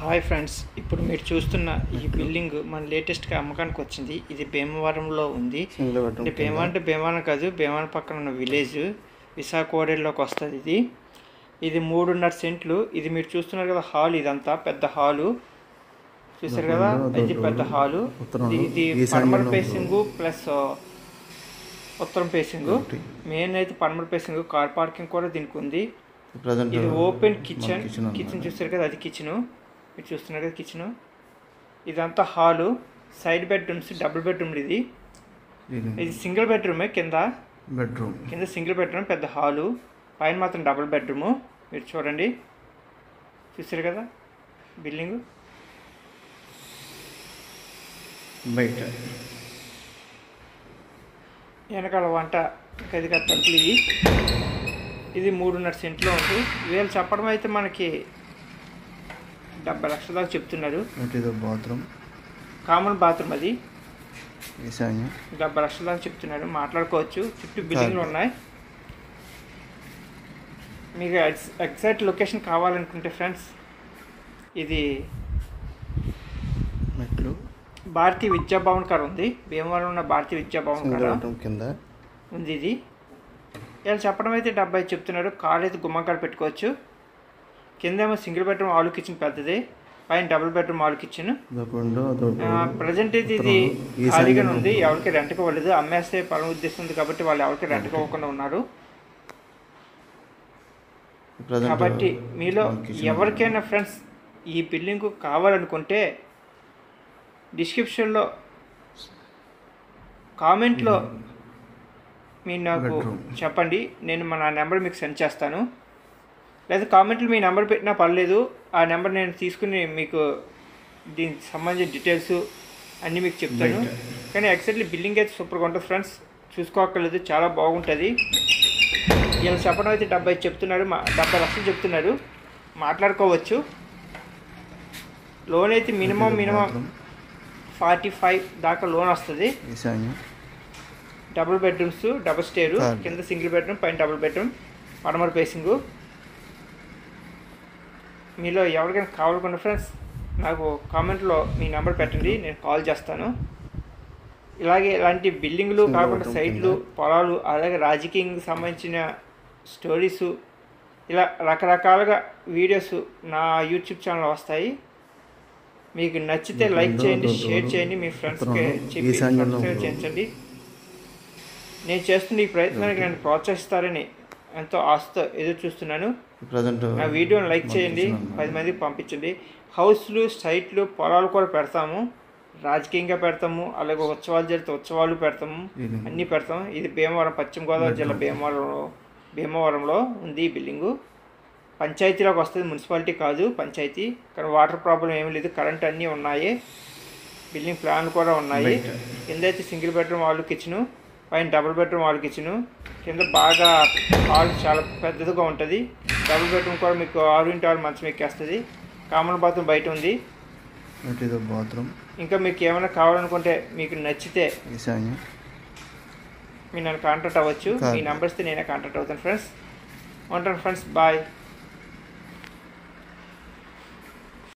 Hi friends, ఇప్పుడు మీరు చూస్తున్న ఈ బిల్డింగ్ మన లేటెస్ట్గా అమ్మకానికి వచ్చింది. ఇది భీమవరంలో ఉంది. అంటే భీమవరం కాదు, భీమవరం పక్కన ఉన్న విలేజ్ విశాఖోడేలోకి వస్తుంది. ఇది 3.5 సెంట్లు. ఇది మీరు చూస్తున్నారు కదా హాల్, ఇదంతా పెద్ద హాలు చూసారు కదా, ఇది పెద్ద హాలు. ఇది పడమర ఫేసింగ్ ప్లస్ ఉత్తరం ఫేసింగ్. మెయిన్ అయితే పడమర ఫేసింగ్. కార్ పార్కింగ్ కూడా దీనికి ఉంది. ఇది ఓపెన్ కిచెన్ చూస్తారు కదా, అది కిచెను. మీరు చూస్తున్నారు కదా కిచెను. ఇదంతా hall. Side bedrooms, double bedroom. ఇది సింగిల్ బెడ్రూమే. కింద సింగిల్ బెడ్రూమ్, పెద్ద హాలు. పైన మాత్రం డబుల్ బెడ్రూము. మీరు చూడండి, చూసారు కదా బిల్డింగు. బయట వెనకాల వంట గది తలుపులు. ఇది 3.5 సెంట్లో ఉంది. వీళ్ళు చెప్పడం అయితే మనకి 70 లక్షల దాకా చెప్తున్నారు. Bathroom, common bathroom. అది 70 లక్షల దాకా చెప్తున్నారు. మాట్లాడుకోవచ్చు. చుట్టూ బిల్డింగ్లు ఉన్నాయి. మీకు ఎగ్జాక్ట్ లొకేషన్ కావాలనుకుంటే ఫ్రెండ్స్, ఇది మెట్లు భారతీయ విద్యాభవన్ కాడ ఉంది. భీమవరం ఉన్న భారతీయ విద్యాభవన్ కాడ కింద ఉంది. ఇది వీళ్ళు చెప్పడం అయితే 70 చెప్తున్నారు. కార్ అయితే గుమ్మంకాడ పెట్టుకోవచ్చు. కిందేమో సింగిల్ బెడ్రూమ్ ఆలు కిచెన్ పెద్దది, పైన డబుల్ బెడ్రూమ్ ఆలు కిచెన్. ప్రజెంట్ అయితే ఇది ఖాళీగా ఉంది. ఎవరికి రెంట్కి ఇవ్వలేదు. అమ్మేస్తే పని ఉద్దేశం ఉంది కాబట్టి వాళ్ళు ఎవరికి రెంట్కి ఇవ్వకుండా ఉన్నారు. కాబట్టి మీలో ఎవరికైనా ఫ్రెండ్స్ ఈ బిల్డింగ్ కావాలనుకుంటే డిస్క్రిప్షన్లో కామెంట్లో మీరు నాకు చెప్పండి. నేను నా నెంబర్ మీకు సెండ్ చేస్తాను. లేదా కామెంట్లో మీ నెంబర్ పెట్టినా పర్లేదు. ఆ నెంబర్ నేను తీసుకుని మీకు దీనికి సంబంధించిన డీటెయిల్స్ అన్నీ మీకు చెప్తాను. కానీ ఎగ్జాక్ట్లీ బిల్డింగ్ అయితే సూపర్గా ఉంటుంది ఫ్రెండ్స్. చూసుకోక్కర్లేదు, చాలా బాగుంటుంది. వీళ్ళు చెప్పడం అయితే 70 చెప్తున్నారు. 70 లక్షలు చెప్తున్నారు. మాట్లాడుకోవచ్చు. లోన్ అయితే మినిమం 45 దాకా లోన్ వస్తుంది. Double bedrooms, double stair. కింద సింగిల్ బెడ్రూమ్, పైన డబుల్ బెడ్రూమ్, పడమర ఫేసింగు. మీలో ఎవరికైనా కావాలనుకున్న ఫ్రెండ్స్ నాకు కామెంట్లో మీ నెంబర్ పెట్టండి, నేను కాల్ చేస్తాను. ఇలాంటి బిల్డింగ్లు కాకుండా సైట్లు, పొలాలు, అలాగే రాజకీయానికి సంబంధించిన స్టోరీసు, ఇలా రకరకాలుగా వీడియోస్ నా యూట్యూబ్ ఛానల్లో వస్తాయి. మీకు నచ్చితే లైక్ చేయండి, షేర్ చేయండి, మీ ఫ్రెండ్స్కి చెప్పి సబ్స్క్రైబ్ చేయించండి. నేను చేస్తున్న ఈ ప్రయత్నానికి నన్ను ప్రోత్సహిస్తారని ఎంతో ఆశతో ఎదురు చూస్తున్నాను. నా వీడియోని లైక్ చేయండి, 10 మందికి పంపించండి. హౌస్లు, సైట్లు, పొలాలు కూడా పెడతాము. రాజకీయంగా పెడతాము, అలాగే ఉత్సవాలు జరిగితే ఉత్సవాలు పెడతాము, అన్నీ పెడతాము. ఇది భీమవరం, పశ్చిమ గోదావరి జిల్లా భీమవరంలో ఉంది ఈ బిల్డింగు. పంచాయతీలోకి వస్తుంది, మున్సిపాలిటీ కాదు, పంచాయతీ. కానీ వాటర్ ప్రాబ్లం ఏమీ లేదు, కరెంట్ అన్నీ ఉన్నాయి, బిల్డింగ్ ప్లాన్లు కూడా ఉన్నాయి. కింద అయితే సింగిల్ బెడ్రూమ్ ఆలు కిచెను, పైన డబుల్ బెడ్రూమ్ ఆలు కిచెను. కింద బాగా హాల్ చాలా పెద్దదిగా ఉంటుంది. డబుల్ బెడ్రూమ్ కూడా మీకు 6x6 మంచం ఎక్కేస్తుంది. కామన్ బాత్రూమ్ బయట ఉంది. బాత్రూమ్. ఇంకా మీకు ఏమైనా కావాలనుకుంటే, మీకు నచ్చితే మీరు నన్ను కాంటాక్ట్ అవ్వచ్చు. మీ నెంబర్స్తో నేనే కాంటాక్ట్ అవుతాను ఫ్రెండ్స్. ఉంటాను ఫ్రెండ్స్, బాయ్.